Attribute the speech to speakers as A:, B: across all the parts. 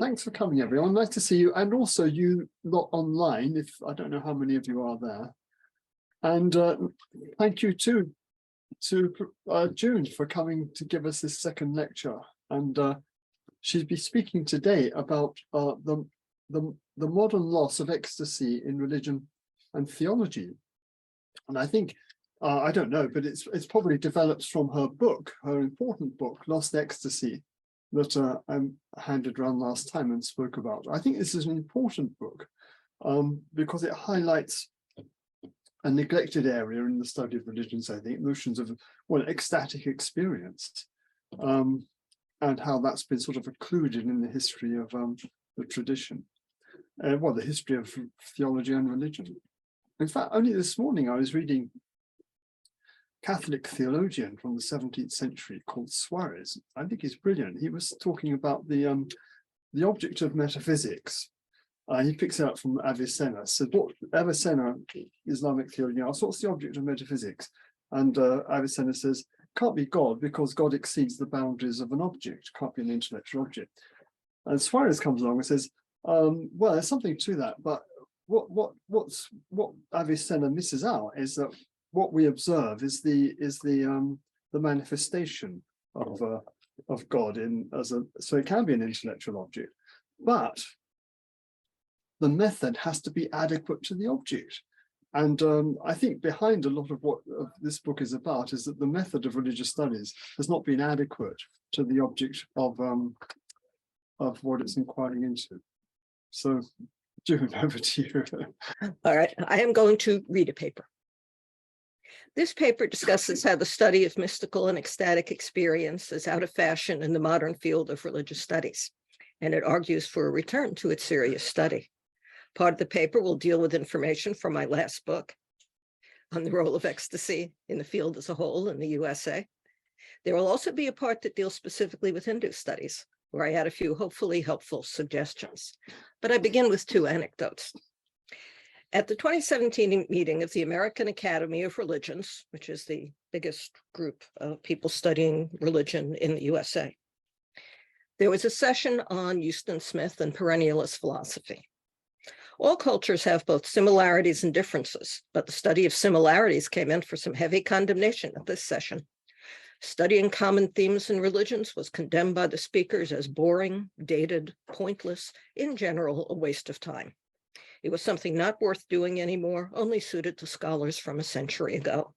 A: Thanks for coming, everyone. Nice to see you, and also you lot online. If I don't know how many of you are there, and thank you to June for coming to give us this second lecture. And she'll be speaking today about the modern loss of ecstasy in religion and theology. And I think I don't know, but it's probably developed from her book, her important book, Lost Ecstasy, that I handed around last time and spoke about. I think this is an important book because it highlights a neglected area in the study of religions, I think, notions of, well, ecstatic experience, and how that's been sort of occluded in the history of the tradition, well, the history of theology and religion. In fact, only this morning I was reading Catholic theologian from the 17th century called Suarez. I think he's brilliant. He was talking about the object of metaphysics. He picks it up from Avicenna. So what Avicenna, Islamic theologian, asks, what's the object of metaphysics? And Avicenna says, can't be God because God exceeds the boundaries of an object, can't be an intellectual object. And Suarez comes along and says, well, there's something to that, but what Avicenna misses out is that what we observe is the manifestation of God so it can be an intellectual object, but the method has to be adequate to the object. And I think behind a lot of what this book is about is that the method of religious studies has not been adequate to the object of what it's inquiring into. So, June, over to you.
B: All right, I am going to read a paper. This paper discusses how the study of mystical and ecstatic experience is out of fashion in the modern field of religious studies, and it argues for a return to its serious study. Part of the paper will deal with information from my last book on the role of ecstasy in the field as a whole in the USA. There will also be a part that deals specifically with Hindu studies, where I add a few hopefully helpful suggestions. But I begin with two anecdotes. At the 2017 meeting of the American Academy of Religions, which is the biggest group of people studying religion in the USA, there was a session on Euston Smith and perennialist philosophy. All cultures have both similarities and differences, but the study of similarities came in for some heavy condemnation at this session. Studying common themes in religions was condemned by the speakers as boring, dated, pointless, in general, a waste of time. It was something not worth doing anymore, only suited to scholars from a century ago.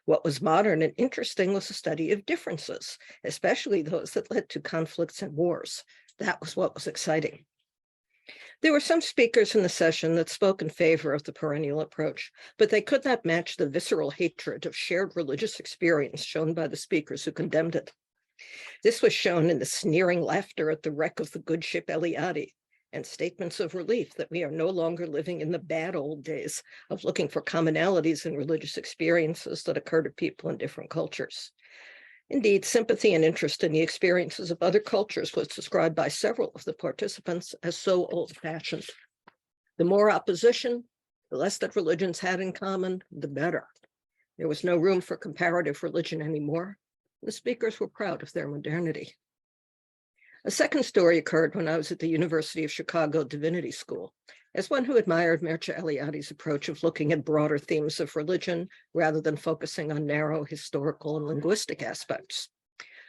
B: What was modern and interesting was the study of differences, especially those that led to conflicts and wars. That was what was exciting. There were some speakers in the session that spoke in favor of the perennial approach, but they could not match the visceral hatred of shared religious experience shown by the speakers who condemned it. This was shown in the sneering laughter at the wreck of the good ship Eliade, and statements of relief that we are no longer living in the bad old days of looking for commonalities in religious experiences that occur to people in different cultures. Indeed, sympathy and interest in the experiences of other cultures was described by several of the participants as so old-fashioned. The more opposition, the less that religions had in common, the better. There was no room for comparative religion anymore. The speakers were proud of their modernity. A second story occurred when I was at the University of Chicago Divinity School, as one who admired Mircea Eliade's approach of looking at broader themes of religion rather than focusing on narrow historical and linguistic aspects.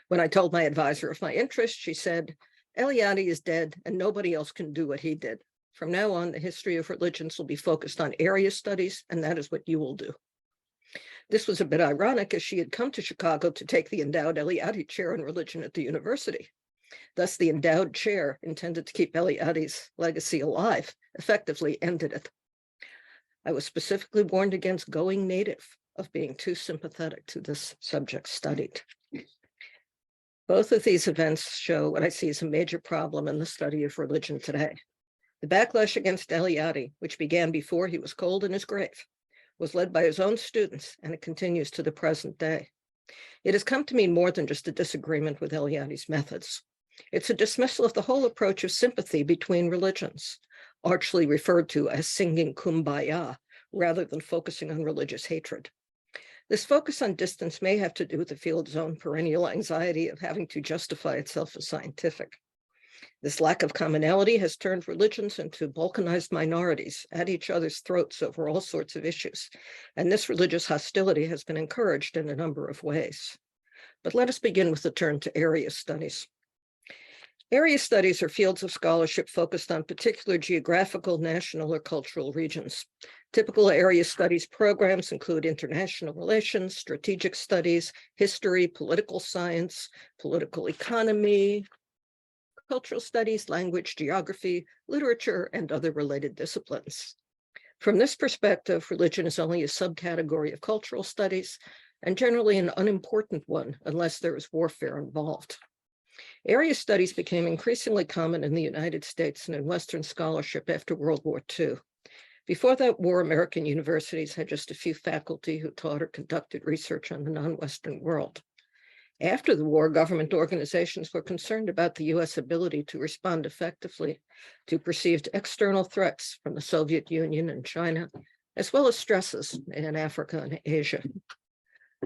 B: When I told my advisor of my interest, she said, Eliade is dead and nobody else can do what he did. From now on, the history of religions will be focused on area studies, and that is what you will do. This was a bit ironic, as she had come to Chicago to take the endowed Eliade chair in religion at the university. Thus, the endowed chair, intended to keep Eliade's legacy alive, effectively ended it. I was specifically warned against going native, of being too sympathetic to this subject studied. Both of these events show what I see as a major problem in the study of religion today. The backlash against Eliade, which began before he was cold in his grave, was led by his own students, and it continues to the present day. It has come to mean more than just a disagreement with Eliade's methods. It's a dismissal of the whole approach of sympathy between religions, archly referred to as singing Kumbaya, rather than focusing on religious hatred. This focus on distance may have to do with the field's own perennial anxiety of having to justify itself as scientific. This lack of commonality has turned religions into balkanized minorities at each other's throats over all sorts of issues, and this religious hostility has been encouraged in a number of ways. But let us begin with the turn to area studies. Area studies are fields of scholarship focused on particular geographical, national, or cultural regions. Typical area studies programs include international relations, strategic studies, history, political science, political economy, cultural studies, language, geography, literature, and other related disciplines. From this perspective, religion is only a subcategory of cultural studies, and generally an unimportant one unless there is warfare involved. Area studies became increasingly common in the United States and in Western scholarship after World War II. Before that war, American universities had just a few faculty who taught or conducted research on the non-Western world. After the war, government organizations were concerned about the US ability to respond effectively to perceived external threats from the Soviet Union and China, as well as stresses in Africa and Asia.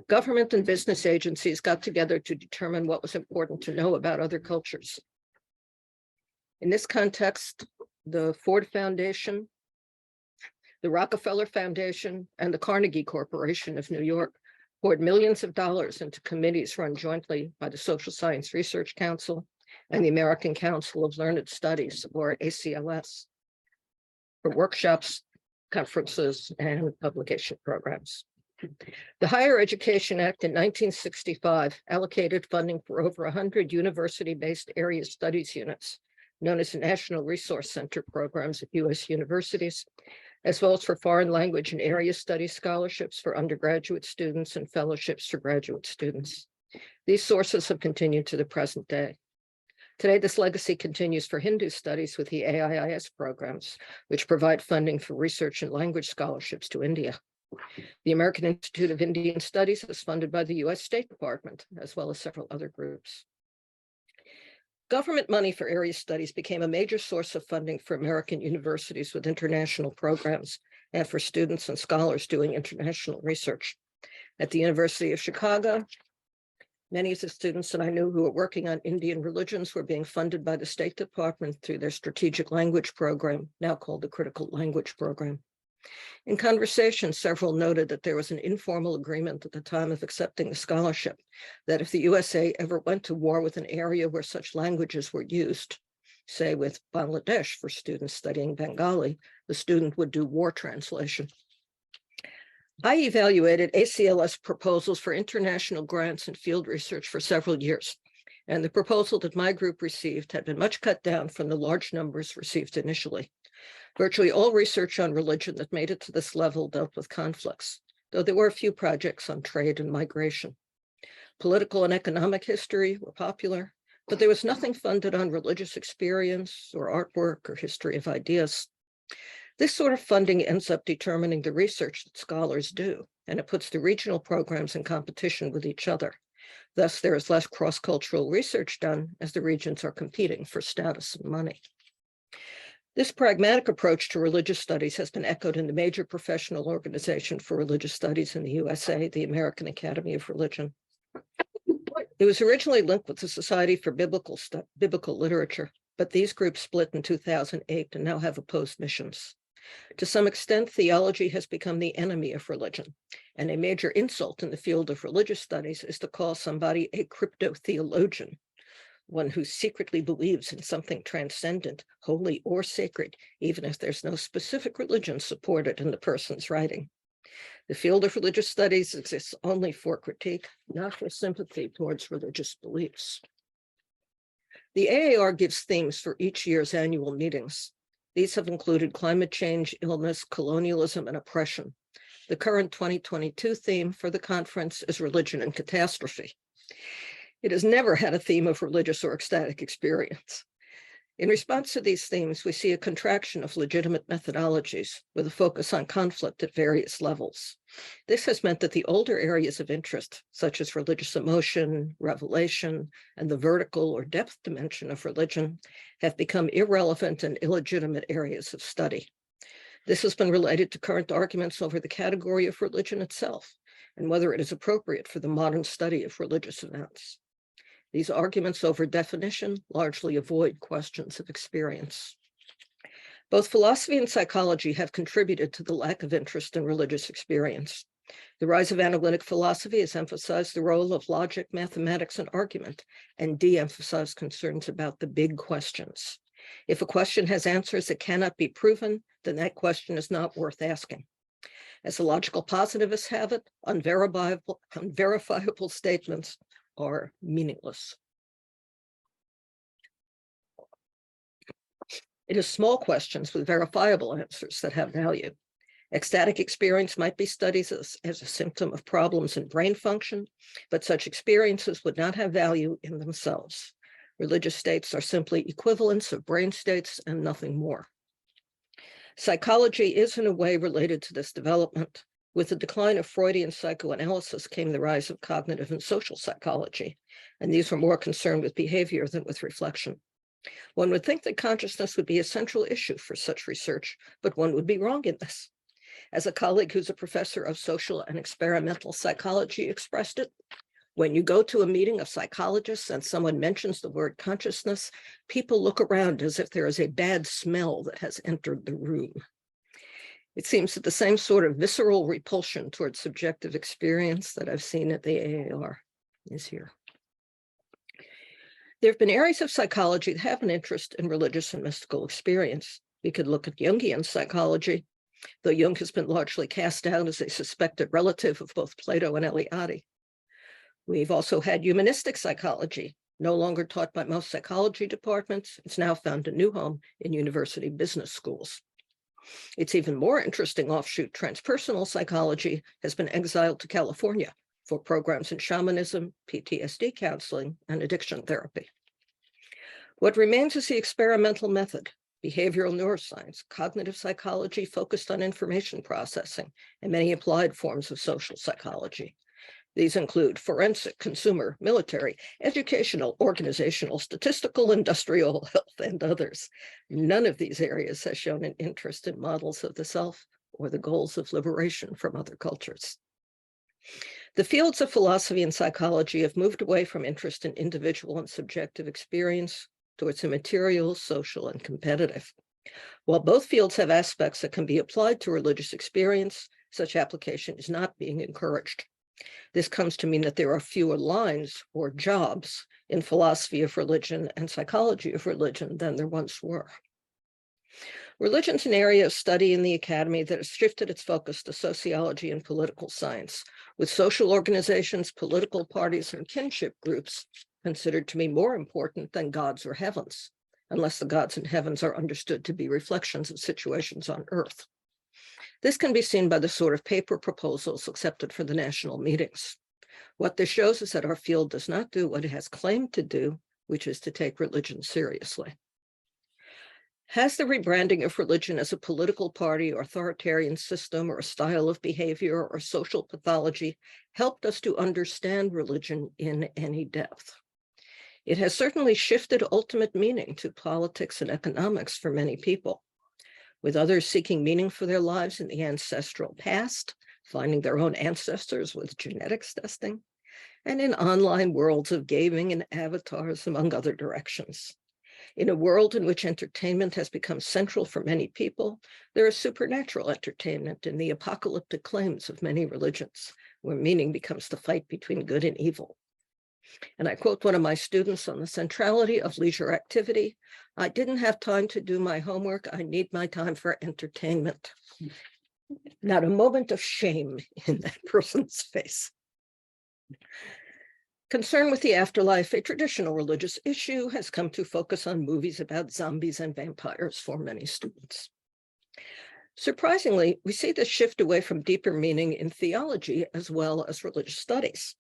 B: Government and business agencies got together to determine what was important to know about other cultures. In this context, the Ford Foundation, the Rockefeller Foundation, and the Carnegie Corporation of New York poured millions of dollars into committees run jointly by the Social Science Research Council and the American Council of Learned Studies, or ACLS, for workshops, conferences, and publication programs. The Higher Education Act in 1965 allocated funding for over 100 university-based area studies units, known as the National Resource Center programs at US universities, as well as for foreign language and area studies scholarships for undergraduate students and fellowships for graduate students. These sources have continued to the present day. Today, this legacy continues for Hindu studies with the AIIS programs, which provide funding for research and language scholarships to India. The American Institute of Indian Studies is funded by the US State Department, as well as several other groups. Government money for area studies became a major source of funding for American universities with international programs and for students and scholars doing international research. At the University of Chicago, many of the students that I knew who were working on Indian religions were being funded by the State Department through their strategic language program, now called the Critical Language Program. In conversation, several noted that there was an informal agreement at the time of accepting the scholarship that if the USA ever went to war with an area where such languages were used, say with Bangladesh for students studying Bengali, the student would do war translation. I evaluated ACLS proposals for international grants and field research for several years, and the proposal that my group received had been much cut down from the large numbers received initially. Virtually all research on religion that made it to this level dealt with conflicts, though there were a few projects on trade and migration. Political and economic history were popular, but there was nothing funded on religious experience or artwork or history of ideas. This sort of funding ends up determining the research that scholars do, and it puts the regional programs in competition with each other. Thus, there is less cross-cultural research done as the regions are competing for status and money. This pragmatic approach to religious studies has been echoed in the major professional organization for religious studies in the USA, the American Academy of Religion. It was originally linked with the Society for Biblical Literature, but these groups split in 2008 and now have opposed missions. To some extent, theology has become the enemy of religion, and a major insult in the field of religious studies is to call somebody a crypto-theologian, one who secretly believes in something transcendent, holy, or sacred, even if there's no specific religion supported in the person's writing. The field of religious studies exists only for critique, not for sympathy towards religious beliefs. The AAR gives themes for each year's annual meetings. These have included climate change, illness, colonialism, and oppression. The current 2022 theme for the conference is religion and catastrophe. It has never had a theme of religious or ecstatic experience. In response to these themes, we see a contraction of legitimate methodologies with a focus on conflict at various levels. This has meant that the older areas of interest, such as religious emotion, revelation, and the vertical or depth dimension of religion, have become irrelevant and illegitimate areas of study. This has been related to current arguments over the category of religion itself and whether it is appropriate for the modern study of religious events. These arguments over definition largely avoid questions of experience. Both philosophy and psychology have contributed to the lack of interest in religious experience. The rise of analytic philosophy has emphasized the role of logic, mathematics, and argument, and de-emphasized concerns about the big questions. If a question has answers that cannot be proven, then that question is not worth asking. As the logical positivists have it, unverifiable statements are meaningless. It is small questions with verifiable answers that have value. Ecstatic experience might be studied as a symptom of problems in brain function, but such experiences would not have value in themselves. Religious states are simply equivalents of brain states and nothing more. Psychology is in a way related to this development. With the decline of Freudian psychoanalysis came the rise of cognitive and social psychology, and these were more concerned with behavior than with reflection. One would think that consciousness would be a central issue for such research, but one would be wrong in this. As a colleague who's a professor of social and experimental psychology expressed it, when you go to a meeting of psychologists and someone mentions the word consciousness, people look around as if there is a bad smell that has entered the room. It seems that the same sort of visceral repulsion towards subjective experience that I've seen at the AAR is here. There have been areas of psychology that have an interest in religious and mystical experience. We could look at Jungian psychology, though Jung has been largely cast out as a suspected relative of both Plato and Eliade. We've also had humanistic psychology, no longer taught by most psychology departments. It's now found a new home in university business schools. Its even more interesting offshoot, transpersonal psychology, has been exiled to California for programs in shamanism, PTSD counseling, and addiction therapy. What remains is the experimental method, behavioral neuroscience, cognitive psychology focused on information processing, and many applied forms of social psychology. These include forensic, consumer, military, educational, organizational, statistical, industrial, health, and others. None of these areas has shown an interest in models of the self or the goals of liberation from other cultures. The fields of philosophy and psychology have moved away from interest in individual and subjective experience towards the material, social, and competitive. While both fields have aspects that can be applied to religious experience, such application is not being encouraged. This comes to mean that there are fewer lines or jobs in philosophy of religion and psychology of religion than there once were. Religion is an area of study in the academy that has shifted its focus to sociology and political science, with social organizations, political parties, and kinship groups considered to be more important than gods or heavens, unless the gods and heavens are understood to be reflections of situations on earth. This can be seen by the sort of paper proposals accepted for the national meetings. What this shows is that our field does not do what it has claimed to do, which is to take religion seriously. Has the rebranding of religion as a political party or authoritarian system or a style of behavior or social pathology helped us to understand religion in any depth? It has certainly shifted ultimate meaning to politics and economics for many people, with others seeking meaning for their lives in the ancestral past, finding their own ancestors with genetics testing, and in online worlds of gaming and avatars, among other directions. In a world in which entertainment has become central for many people, there is supernatural entertainment in the apocalyptic claims of many religions, where meaning becomes the fight between good and evil. And I quote one of my students on the centrality of leisure activity: "I didn't have time to do my homework. I need my time for entertainment." Not a moment of shame in that person's face. Concern with the afterlife, a traditional religious issue, has come to focus on movies about zombies and vampires for many students. Surprisingly, we see this shift away from deeper meaning in theology as well as religious studies.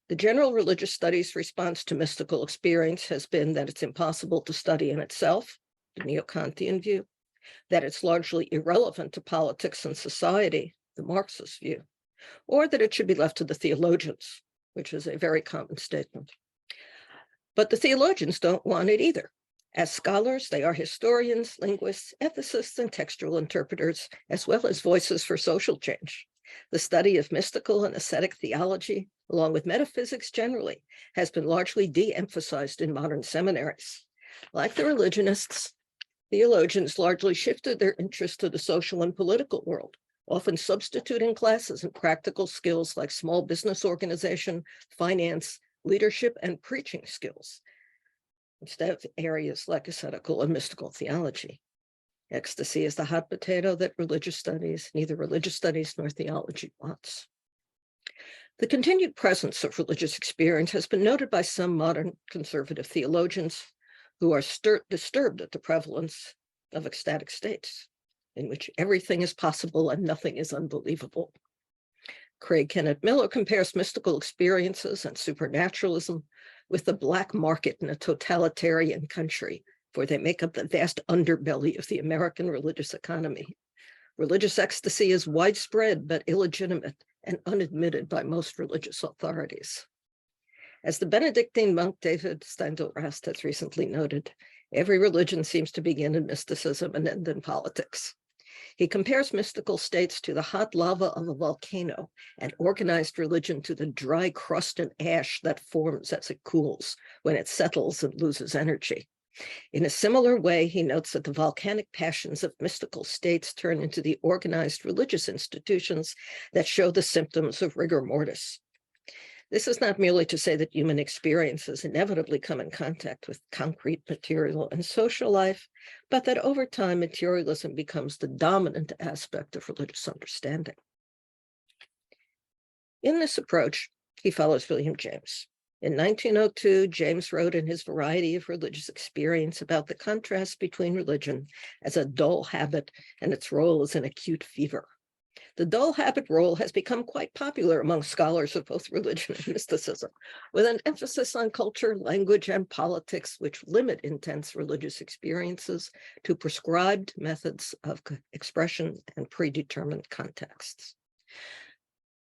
B: The general religious studies response to mystical experience has been that it's impossible to study in itself, the neo-Kantian view, that it's largely irrelevant to politics and society, the Marxist view, or that it should be left to the theologians, which is a very common statement. But the theologians don't want it either. As scholars, they are historians, linguists, ethicists, and textual interpreters, as well as voices for social change. The study of mystical and ascetic theology, along with metaphysics generally, has been largely de-emphasized in modern seminaries. Like the religionists, theologians largely shifted their interest to the social and political world, often substituting classes and practical skills like small business organization, finance, leadership, and preaching skills, instead of areas like ascetical and mystical theology. Ecstasy is the hot potato that neither religious studies nor theology wants. The continued presence of religious experience has been noted by some modern conservative theologians who are disturbed at the prevalence of ecstatic states, in which everything is possible and nothing is unbelievable. Craig Kenneth Miller compares mystical experiences and supernaturalism with the black market in a totalitarian country, for they make up the vast underbelly of the American religious economy. Religious ecstasy is widespread but illegitimate and unadmitted by most religious authorities. As the Benedictine monk David Steindl-Rast has recently noted, every religion seems to begin in mysticism and end in politics. He compares mystical states to the hot lava of a volcano and organized religion to the dry crust and ash that forms as it cools when it settles and loses energy. In a similar way, he notes that the volcanic passions of mystical states turn into the organized religious institutions that show the symptoms of rigor mortis. This is not merely to say that human experiences inevitably come in contact with concrete material and social life, but that over time, materialism becomes the dominant aspect of religious understanding. In this approach, he follows William James. In 1902, James wrote in his Variety of Religious Experience about the contrast between religion as a dull habit and its role as an acute fever. The dull habit role has become quite popular among scholars of both religion and mysticism, with an emphasis on culture, language, and politics, which limit intense religious experiences to prescribed methods of expression and predetermined contexts.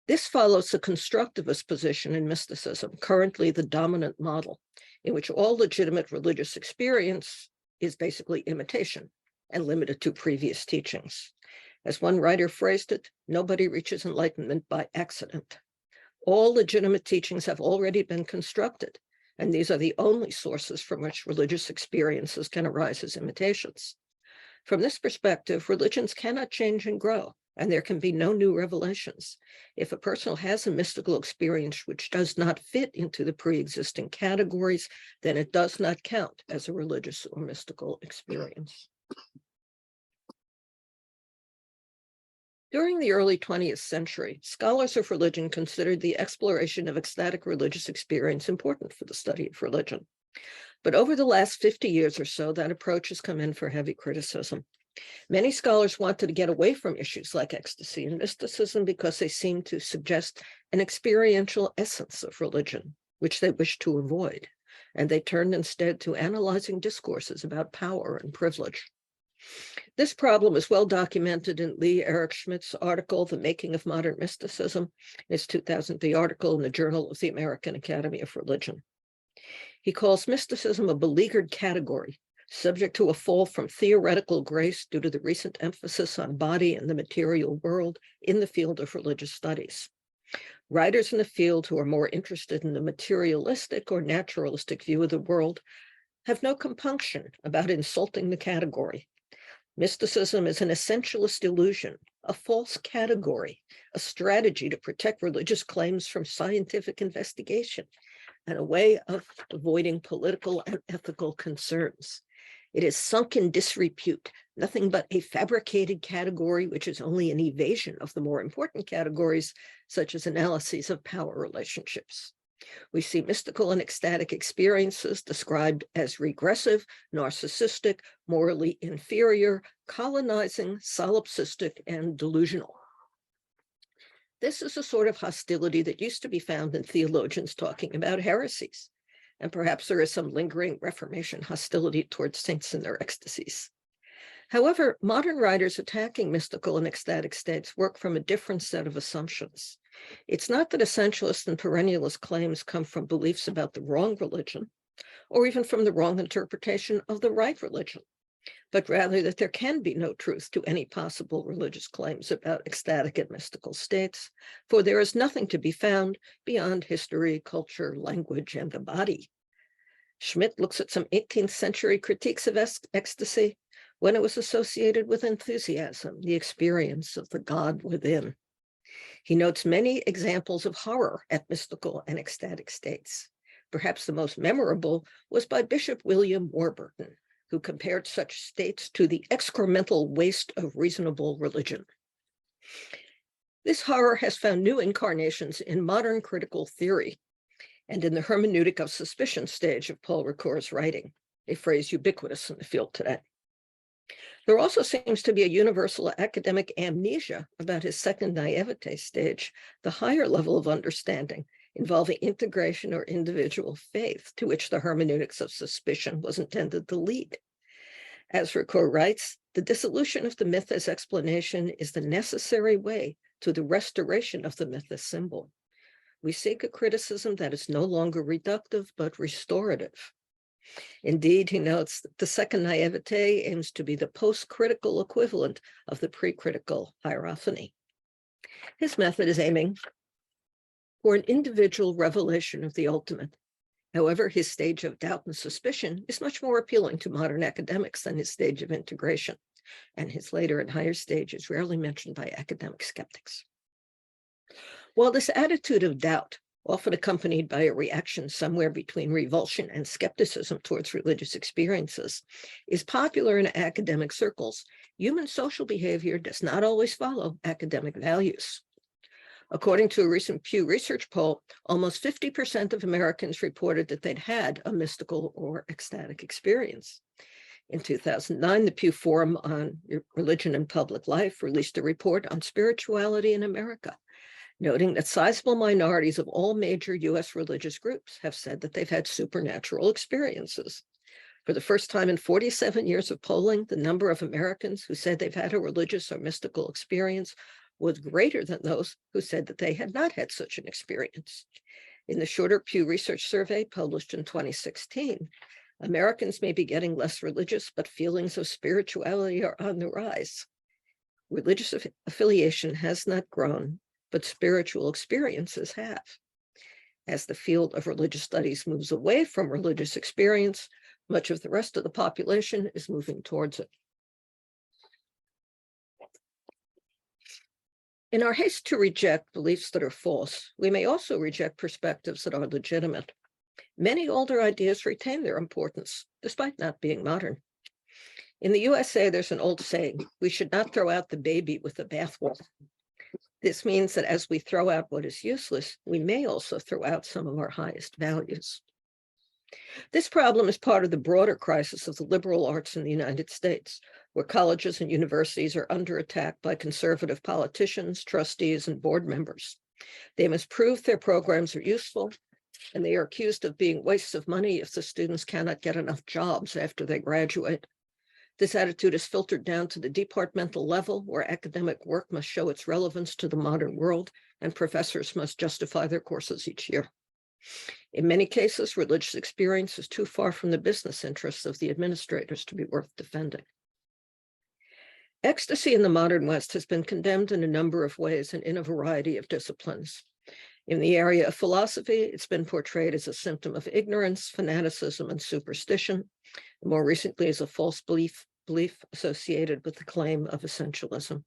B: This follows the constructivist position in mysticism, currently the dominant model, in which all legitimate religious experience is basically imitation and limited to previous teachings. As one writer phrased it, nobody reaches enlightenment by accident. All legitimate teachings have already been constructed, and these are the only sources from which religious experiences can arise as imitations. From this perspective, religions cannot change and grow, and there can be no new revelations. If a person has a mystical experience which does not fit into the pre-existing categories, then it does not count as a religious or mystical experience. During the early 20th century, scholars of religion considered the exploration of ecstatic religious experience important for the study of religion. But over the last 50 years or so, that approach has come in for heavy criticism. Many scholars wanted to get away from issues like ecstasy and mysticism because they seemed to suggest an experiential essence of religion, which they wished to avoid, and they turned instead to analyzing discourses about power and privilege. This problem is well documented in Lee Eric Schmidt's article, The Making of Modern Mysticism, his 2003 article in the Journal of the American Academy of Religion. He calls mysticism a beleaguered category, subject to a fall from theoretical grace due to the recent emphasis on body and the material world in the field of religious studies. Writers in the field who are more interested in the materialistic or naturalistic view of the world have no compunction about insulting the category. Mysticism is an essentialist illusion, a false category, a strategy to protect religious claims from scientific investigation, and a way of avoiding political and ethical concerns. It is sunk in disrepute, nothing but a fabricated category, which is only an evasion of the more important categories, such as analyses of power relationships. We see mystical and ecstatic experiences described as regressive, narcissistic, morally inferior, colonizing, solipsistic, and delusional. This is a sort of hostility that used to be found in theologians talking about heresies, and perhaps there is some lingering Reformation hostility towards saints and their ecstasies. However, modern writers attacking mystical and ecstatic states work from a different set of assumptions. It's not that essentialist and perennialist claims come from beliefs about the wrong religion, or even from the wrong interpretation of the right religion. but rather that there can be no truth to any possible religious claims about ecstatic and mystical states, for there is nothing to be found beyond history, culture, language, and the body. Schmidt looks at some 18th century critiques of ecstasy when it was associated with enthusiasm, the experience of the God within. He notes many examples of horror at mystical and ecstatic states. Perhaps the most memorable was by Bishop William Warburton, who compared such states to the excremental waste of reasonable religion. This horror has found new incarnations in modern critical theory and in the hermeneutic of suspicion stage of Paul Ricoeur's writing, a phrase ubiquitous in the field today. There also seems to be a universal academic amnesia about his second naivete stage, the higher level of understanding involving integration or individual faith, to which the hermeneutics of suspicion was intended to lead. As Ricoeur writes, the dissolution of the myth as explanation is the necessary way to the restoration of the myth as symbol. We seek a criticism that is no longer reductive, but restorative. Indeed, he notes that the second naivete aims to be the post-critical equivalent of the pre-critical hierophany. His method is aiming for an individual revelation of the ultimate. However, his stage of doubt and suspicion is much more appealing to modern academics than his stage of integration, and his later and higher stage is rarely mentioned by academic skeptics. While this attitude of doubt, often accompanied by a reaction somewhere between revulsion and skepticism towards religious experiences, is popular in academic circles, human social behavior does not always follow academic values. According to a recent Pew Research poll, almost 50% of Americans reported that they'd had a mystical or ecstatic experience. In 2009, the Pew Forum on Religion and Public Life released a report on spirituality in America, noting that sizable minorities of all major U.S. religious groups have said that they've had supernatural experiences. For the first time in 47 years of polling, the number of Americans who said they've had a religious or mystical experience was greater than those who said that they had not had such an experience. In the shorter Pew Research survey published in 2016, Americans may be getting less religious, but feelings of spirituality are on the rise. Religious affiliation has not grown, but spiritual experiences have. As the field of religious studies moves away from religious experience, much of the rest of the population is moving towards it. In our haste to reject beliefs that are false, we may also reject perspectives that are legitimate. Many older ideas retain their importance, despite not being modern. In the USA, there's an old saying, we should not throw out the baby with the bathwater. This means that as we throw out what is useless, we may also throw out some of our highest values. This problem is part of the broader crisis of the liberal arts in the United States, where colleges and universities are under attack by conservative politicians, trustees, and board members. They must prove their programs are useful, and they are accused of being wastes of money if the students cannot get enough jobs after they graduate. This attitude is filtered down to the departmental level, where academic work must show its relevance to the modern world, and professors must justify their courses each year. In many cases, religious experience is too far from the business interests of the administrators to be worth defending. Ecstasy in the modern West has been condemned in a number of ways and in a variety of disciplines. In the area of philosophy, it's been portrayed as a symptom of ignorance, fanaticism, and superstition, and more recently as a false belief associated with the claim of essentialism.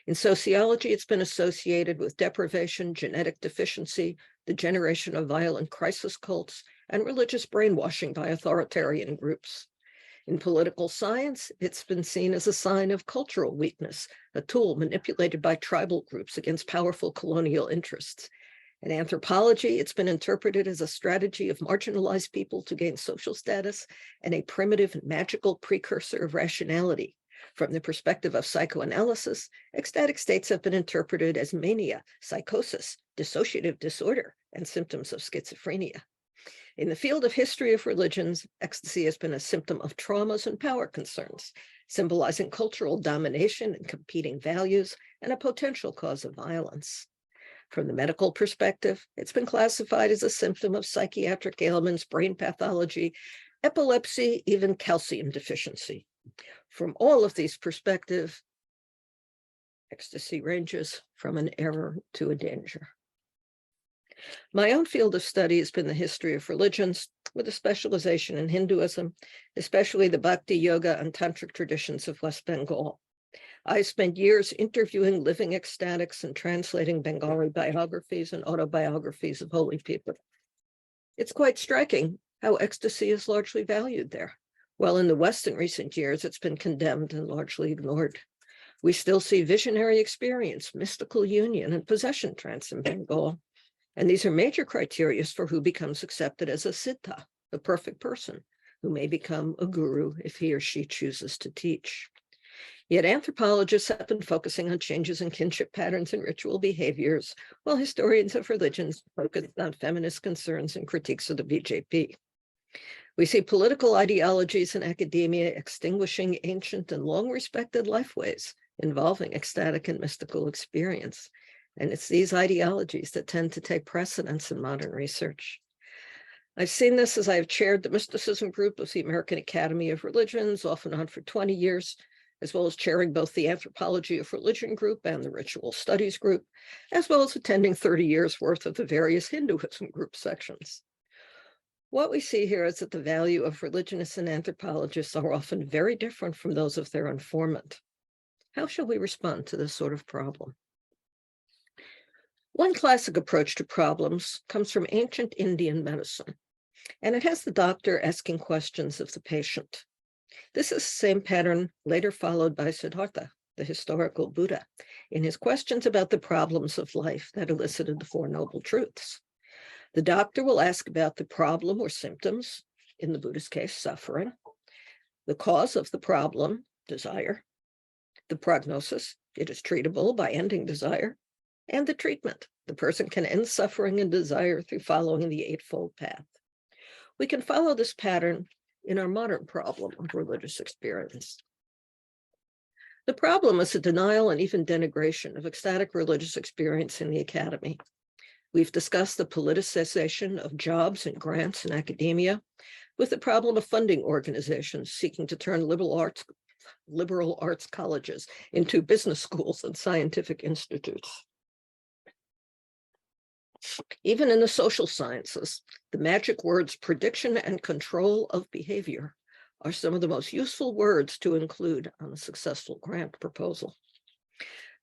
B: In sociology, it's been associated with deprivation, genetic deficiency, the generation of violent crisis cults, and religious brainwashing by authoritarian groups. In political science, it's been seen as a sign of cultural weakness, a tool manipulated by tribal groups against powerful colonial interests. In anthropology, it's been interpreted as a strategy of marginalized people to gain social status and a primitive and magical precursor of rationality. From the perspective of psychoanalysis, ecstatic states have been interpreted as mania, psychosis, dissociative disorder, and symptoms of schizophrenia. In the field of history of religions, ecstasy has been a symptom of traumas and power concerns, symbolizing cultural domination and competing values, and a potential cause of violence. From the medical perspective, it's been classified as a symptom of psychiatric ailments, brain pathology, epilepsy, even calcium deficiency. From all of these perspectives, ecstasy ranges from an error to a danger. My own field of study has been the history of religions, with a specialization in Hinduism, especially the Bhakti, Yoga, and Tantric traditions of West Bengal. I spent years interviewing living ecstatics and translating Bengali biographies and autobiographies of holy people. It's quite striking how ecstasy is largely valued there. While in the West in recent years, it's been condemned and largely ignored. We still see visionary experience, mystical union, and possession trance in Bengal. And these are major criteria for who becomes accepted as a siddha, the perfect person, who may become a guru if he or she chooses to teach. Yet anthropologists have been focusing on changes in kinship patterns and ritual behaviors, while historians of religions focused on feminist concerns and critiques of the BJP. We see political ideologies in academia extinguishing ancient and long-respected lifeways involving ecstatic and mystical experience. And it's these ideologies that tend to take precedence in modern research. I've seen this as I've chaired the mysticism group of the American Academy of Religions, off and on for 20 years, as well as chairing both the Anthropology of Religion group and the Ritual Studies group, as well as attending 30 years worth of the various Hinduism group sections. What we see here is that the value of religionists and anthropologists are often very different from those of their informant. How shall we respond to this sort of problem? One classic approach to problems comes from ancient Indian medicine, and it has the doctor asking questions of the patient. This is the same pattern later followed by Siddhartha, the historical Buddha, in his questions about the problems of life that elicited the Four Noble Truths. The doctor will ask about the problem or symptoms, in the Buddhist case, suffering, the cause of the problem, desire, the prognosis, it is treatable by ending desire, and the treatment, the person can end suffering and desire through following the Eightfold Path. We can follow this pattern in our modern problem of religious experience. The problem is the denial and even denigration of ecstatic religious experience in the academy. We've discussed the politicization of jobs and grants in academia, with the problem of funding organizations seeking to turn liberal arts colleges into business schools and scientific institutes. Even in the social sciences, the magic words prediction and control of behavior are some of the most useful words to include on a successful grant proposal.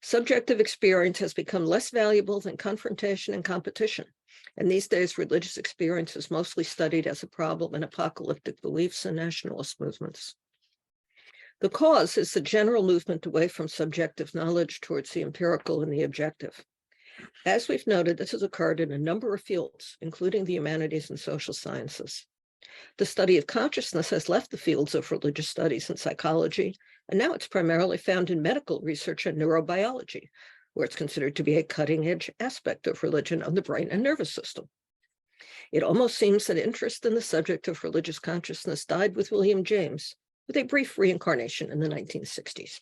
B: Subjective experience has become less valuable than confrontation and competition, and these days religious experience is mostly studied as a problem in apocalyptic beliefs and nationalist movements. The cause is the general movement away from subjective knowledge towards the empirical and the objective. As we've noted, this has occurred in a number of fields, including the humanities and social sciences. The study of consciousness has left the fields of religious studies and psychology, and now it's primarily found in medical research and neurobiology, where it's considered to be a cutting-edge aspect of religion on the brain and nervous system. It almost seems that interest in the subject of religious consciousness died with William James, with a brief reincarnation in the 1960s.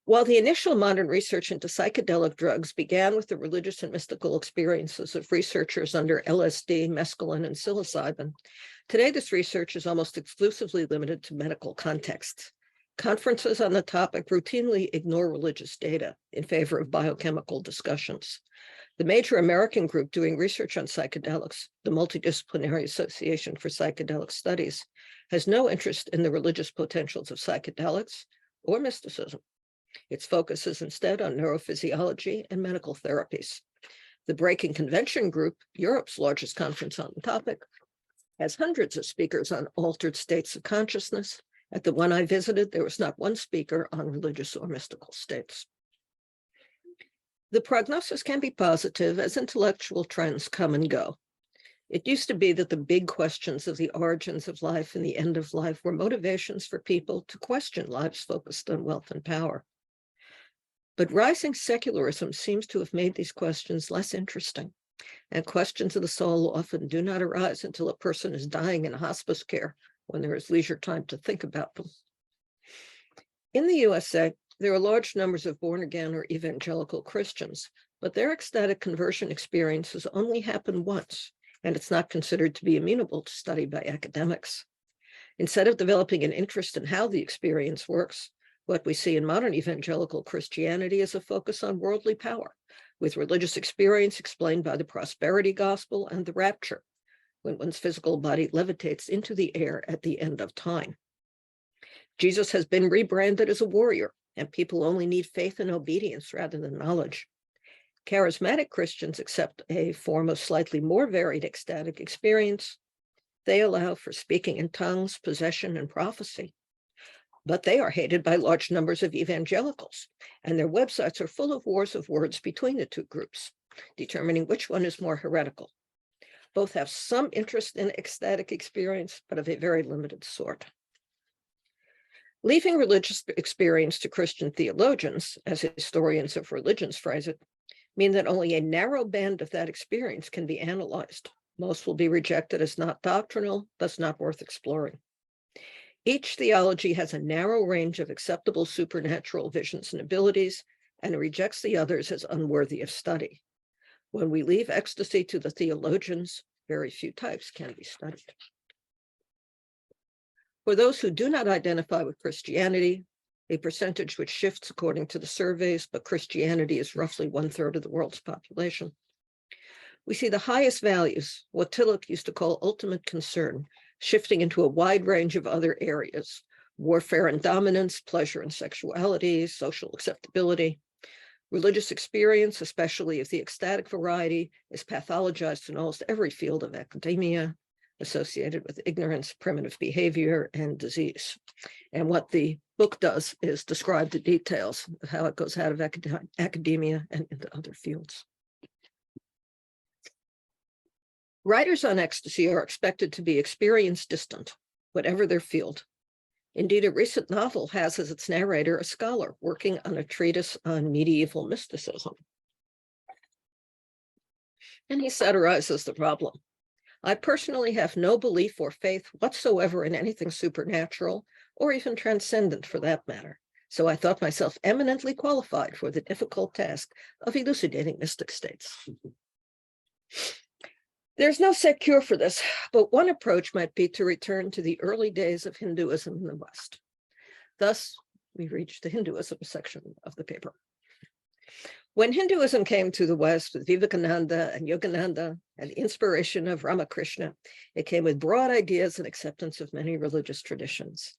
B: While the initial modern research into psychedelic drugs began with the religious and mystical experiences of researchers under LSD, mescaline, and psilocybin, today this research is almost exclusively limited to medical contexts. Conferences on the topic routinely ignore religious data in favor of biochemical discussions. The major American group doing research on psychedelics, the Multidisciplinary Association for Psychedelic Studies, has no interest in the religious potentials of psychedelics or mysticism. Its focus is instead on neurophysiology and medical therapies. The Breaking Convention Group, Europe's largest conference on the topic, has hundreds of speakers on altered states of consciousness. At the one I visited, there was not one speaker on religious or mystical states. The prognosis can be positive as intellectual trends come and go. It used to be that the big questions of the origins of life and the end of life were motivations for people to question lives focused on wealth and power. But rising secularism seems to have made these questions less interesting, and questions of the soul often do not arise until a person is dying in hospice care, when there is leisure time to think about them. In the USA, there are large numbers of born-again or evangelical Christians, but their ecstatic conversion experiences only happen once, and it's not considered to be amenable to study by academics. Instead of developing an interest in how the experience works, what we see in modern evangelical Christianity is a focus on worldly power, with religious experience explained by the prosperity gospel and the rapture, when one's physical body levitates into the air at the end of time. Jesus has been rebranded as a warrior, and people only need faith and obedience rather than knowledge. Charismatic Christians accept a form of slightly more varied ecstatic experience. They allow for speaking in tongues, possession, and prophecy. But they are hated by large numbers of evangelicals, and their websites are full of wars of words between the two groups, determining which one is more heretical. Both have some interest in ecstatic experience, but of a very limited sort. Leaving religious experience to Christian theologians, as historians of religions phrase it, mean that only a narrow band of that experience can be analyzed. Most will be rejected as not doctrinal, thus not worth exploring. Each theology has a narrow range of acceptable supernatural visions and abilities, and rejects the others as unworthy of study. When we leave ecstasy to the theologians, very few types can be studied. For those who do not identify with Christianity, a percentage which shifts according to the surveys, but Christianity is roughly 1/3 of the world's population, we see the highest values, what Tillich used to call ultimate concern, shifting into a wide range of other areas: warfare and dominance, pleasure and sexuality, social acceptability. Religious experience, especially of the ecstatic variety, is pathologized in almost every field of academia, associated with ignorance, primitive behavior, and disease. And what the book does is describe the details of how it goes out of academia and into other fields. Writers on ecstasy are expected to be experience distant, whatever their field. Indeed, a recent novel has as its narrator a scholar working on a treatise on medieval mysticism. And he satirizes the problem. I personally have no belief or faith whatsoever in anything supernatural, or even transcendent for that matter, so I thought myself eminently qualified for the difficult task of elucidating mystic states. There's no set cure for this, but one approach might be to return to the early days of Hinduism in the West. Thus, we reach the Hinduism section of the paper. When Hinduism came to the West with Vivekananda and Yogananda and the inspiration of Ramakrishna, it came with broad ideas and acceptance of many religious traditions.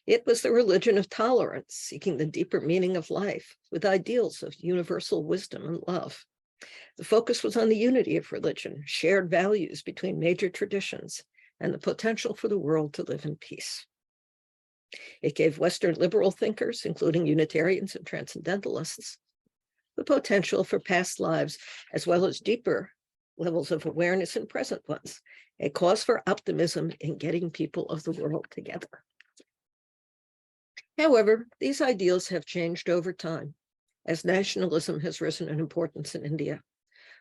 B: It was the religion of tolerance, seeking the deeper meaning of life with ideals of universal wisdom and love. The focus was on the unity of religion, shared values between major traditions, and the potential for the world to live in peace. It gave Western liberal thinkers, including Unitarians and Transcendentalists, the potential for past lives, as well as deeper levels of awareness in present ones, a cause for optimism in getting people of the world together. However, these ideals have changed over time, as nationalism has risen in importance in India.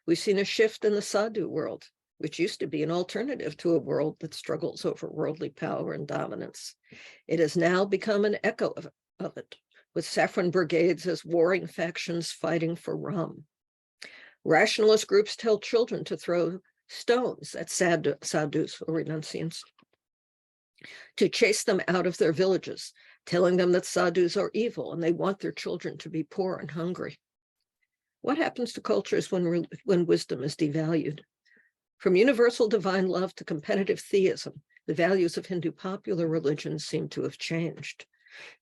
B: We've seen a shift in the sadhu world, which used to be an alternative to a world that struggles over worldly power and dominance. It has now become an echo of it, with saffron brigades as warring factions fighting for Ram. Rationalist groups tell children to throw stones at sadhus or renunciants, to chase them out of their villages, telling them that sadhus are evil and they want their children to be poor and hungry. What happens to cultures when wisdom is devalued? From universal divine love to competitive theism, the values of Hindu popular religion seem to have changed.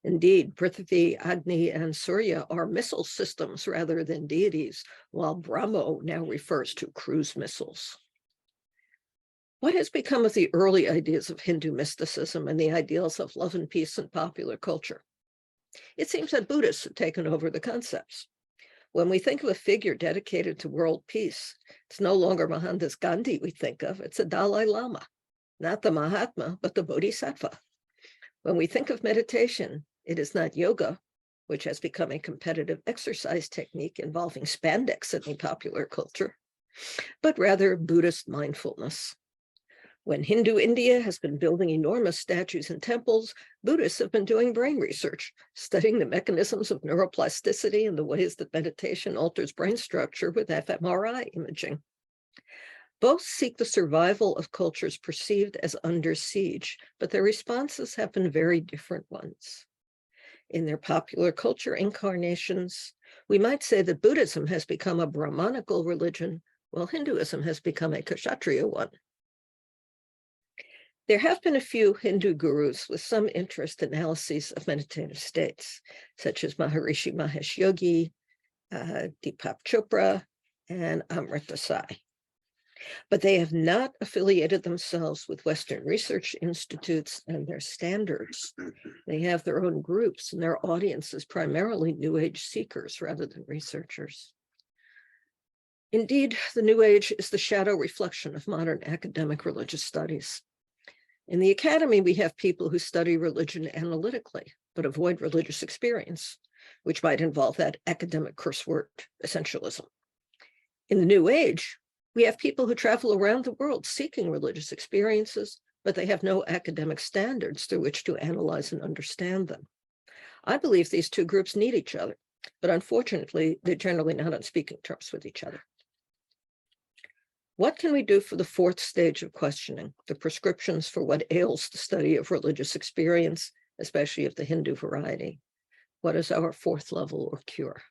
B: Indeed, Prithvi, Agni, and Surya are missile systems rather than deities, while Brahmo now refers to cruise missiles. What has become of the early ideas of Hindu mysticism and the ideals of love and peace in popular culture? It seems that Buddhists have taken over the concepts. When we think of a figure dedicated to world peace, it's no longer Mohandas Gandhi we think of, it's a Dalai Lama, not the Mahatma, but the Bodhisattva. When we think of meditation, it is not yoga, which has become a competitive exercise technique involving spandex in the popular culture, but rather Buddhist mindfulness. When Hindu India has been building enormous statues and temples, Buddhists have been doing brain research, studying the mechanisms of neuroplasticity and the ways that meditation alters brain structure with fMRI imaging. Both seek the survival of cultures perceived as under siege, but their responses have been very different ones. In their popular culture incarnations, we might say that Buddhism has become a Brahmanical religion, while Hinduism has become a Kshatriya one. There have been a few Hindu gurus with some interest in analyses of meditative states, such as Maharishi Mahesh Yogi, Deepak Chopra, and Amrita Sai. But they have not affiliated themselves with Western research institutes and their standards. They have their own groups, and their audience is primarily New Age seekers rather than researchers. Indeed, the New Age is the shadow reflection of modern academic religious studies. In the academy, we have people who study religion analytically, but avoid religious experience, which might involve that academic curse word, essentialism. In the New Age, we have people who travel around the world seeking religious experiences, but they have no academic standards through which to analyze and understand them. I believe these two groups need each other, but unfortunately, they're generally not on speaking terms with each other. What can we do for the fourth stage of questioning, the prescriptions for what ails the study of religious experience, especially of the Hindu variety? What is our fourth level or cure?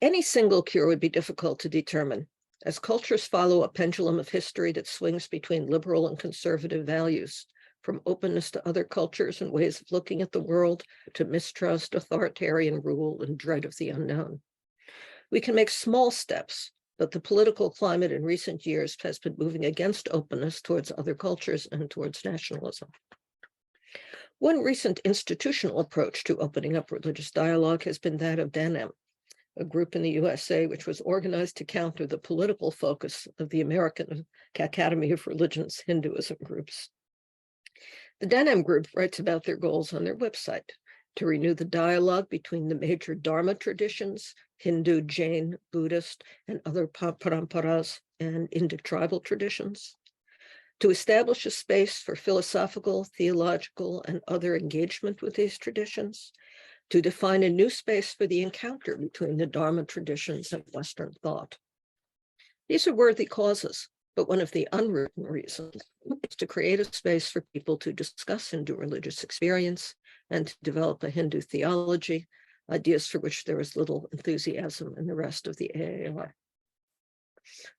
B: Any single cure would be difficult to determine, as cultures follow a pendulum of history that swings between liberal and conservative values, from openness to other cultures and ways of looking at the world to mistrust, authoritarian rule, and dread of the unknown. We can make small steps, but the political climate in recent years has been moving against openness towards other cultures and towards nationalism. One recent institutional approach to opening up religious dialogue has been that of DANM, a group in the USA which was organized to counter the political focus of the American Academy of Religions Hinduism groups. The DANM group writes about their goals on their website: to renew the dialogue between the major Dharma traditions, Hindu, Jain, Buddhist, and other paramparas and Indic tribal traditions, to establish a space for philosophical, theological, and other engagement with these traditions, to define a new space for the encounter between the Dharma traditions and Western thought. These are worthy causes, but one of the unwritten reasons is to create a space for people to discuss Hindu religious experience and to develop a Hindu theology, ideas for which there is little enthusiasm in the rest of the AAR.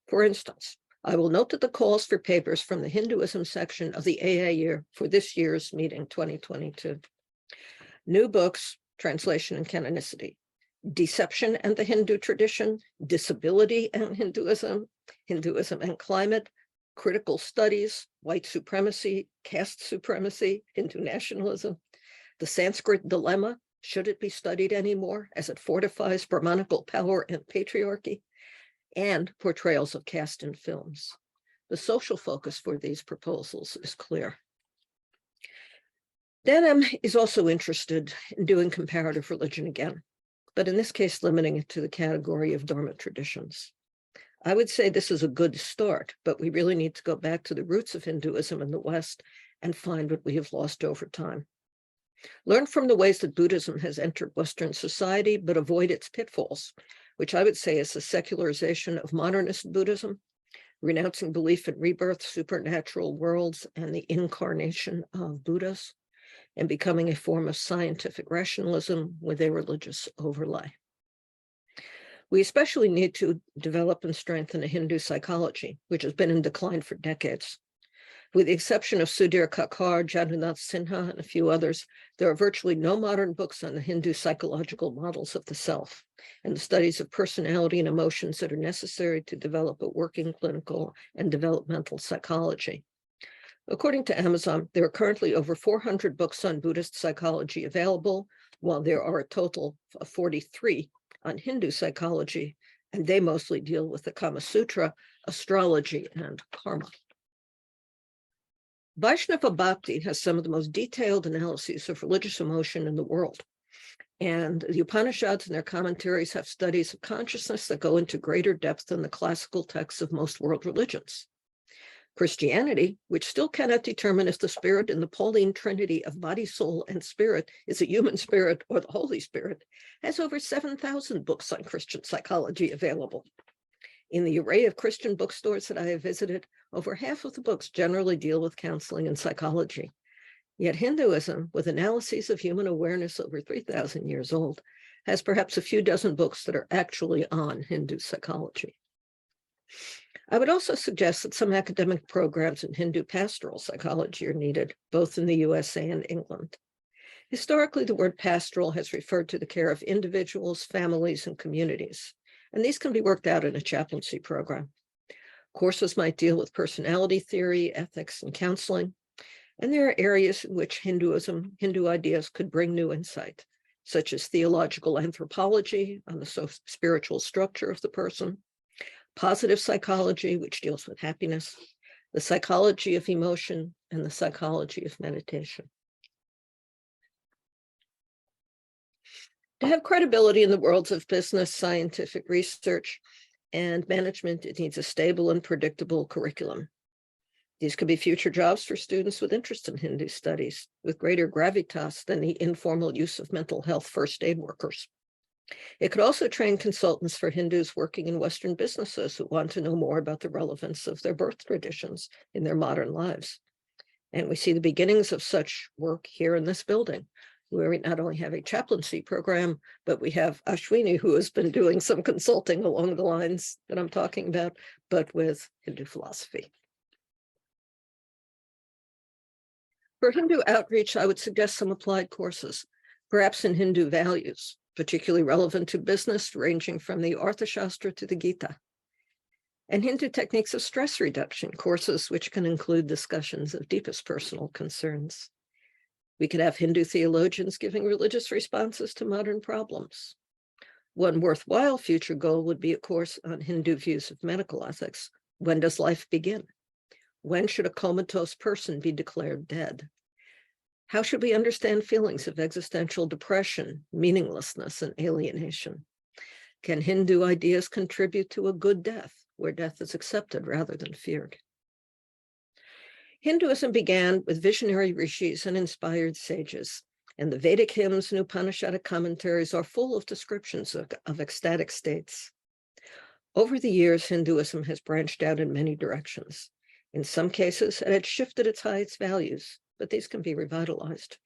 B: For instance, I will note that the calls for papers from the Hinduism section of the AA for this year's meeting 2022. New books, translation and canonicity, Deception and the Hindu Tradition, Disability and Hinduism, Hinduism and Climate, Critical Studies, White Supremacy, Caste Supremacy, Hindu Nationalism, The Sanskrit Dilemma, Should it be studied anymore as it fortifies Brahmanical power and patriarchy, and portrayals of caste in films. The social focus for these proposals is clear. DANM is also interested in doing comparative religion again, but in this case, limiting it to the category of Dharma traditions. I would say this is a good start, but we really need to go back to the roots of Hinduism in the West and find what we have lost over time. Learn from the ways that Buddhism has entered Western society, but avoid its pitfalls, which I would say is the secularization of modernist Buddhism, renouncing belief in rebirth, supernatural worlds, and the incarnation of Buddhas, and becoming a form of scientific rationalism with a religious overlay. We especially need to develop and strengthen a Hindu psychology, which has been in decline for decades. With the exception of Sudhir Kakar, Jagannath Sinha, and a few others, there are virtually no modern books on the Hindu psychological models of the self and the studies of personality and emotions that are necessary to develop a working clinical and developmental psychology. According to Amazon, there are currently over 400 books on Buddhist psychology available, while there are a total of 43 on Hindu psychology, and they mostly deal with the Kama Sutra, astrology, and karma. Vaishnava Bhakti has some of the most detailed analyses of religious emotion in the world. And the Upanishads and their commentaries have studies of consciousness that go into greater depth than the classical texts of most world religions. Christianity, which still cannot determine if the spirit in the Pauline trinity of body, soul, and spirit is a human spirit or the Holy Spirit, has over 7,000 books on Christian psychology available. In the array of Christian bookstores that I have visited, over half of the books generally deal with counseling and psychology. Yet Hinduism, with analyses of human awareness over 3,000 years old, has perhaps a few dozen books that are actually on Hindu psychology. I would also suggest that some academic programs in Hindu pastoral psychology are needed, both in the USA and England. Historically, the word pastoral has referred to the care of individuals, families, and communities, and these can be worked out in a chaplaincy program. Courses might deal with personality theory, ethics, and counseling, and there are areas in which Hindu ideas could bring new insight, such as theological anthropology on the spiritual structure of the person, positive psychology, which deals with happiness, the psychology of emotion, and the psychology of meditation. To have credibility in the worlds of business, scientific research, and management, it needs a stable and predictable curriculum. These could be future jobs for students with interest in Hindu studies, with greater gravitas than the informal use of mental health first aid workers. It could also train consultants for Hindus working in Western businesses who want to know more about the relevance of their birth traditions in their modern lives. And we see the beginnings of such work here in this building, where we not only have a chaplaincy program, but we have Ashwini, who has been doing some consulting along the lines that I'm talking about, but with Hindu philosophy. For Hindu outreach, I would suggest some applied courses, perhaps in Hindu values, particularly relevant to business, ranging from the Arthashastra to the Gita. And Hindu techniques of stress reduction, courses which can include discussions of deepest personal concerns. We could have Hindu theologians giving religious responses to modern problems. One worthwhile future goal would be a course on Hindu views of medical ethics. When does life begin? When should a comatose person be declared dead? How should we understand feelings of existential depression, meaninglessness, and alienation? Can Hindu ideas contribute to a good death, where death is accepted rather than feared? Hinduism began with visionary rishis and inspired sages, and the Vedic hymns and Upanishadic commentaries are full of descriptions of ecstatic states. Over the years, Hinduism has branched out in many directions. In some cases, it had shifted its highest values, but these can be revitalized.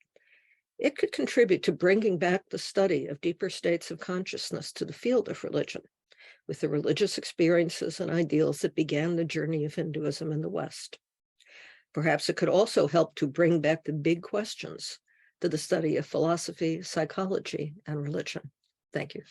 B: It could contribute to bringing back the study of deeper states of consciousness to the field of religion, with the religious experiences and ideals that began the journey of Hinduism in the West. Perhaps it could also help to bring back the big questions to the study of philosophy, psychology, and religion. Thank you.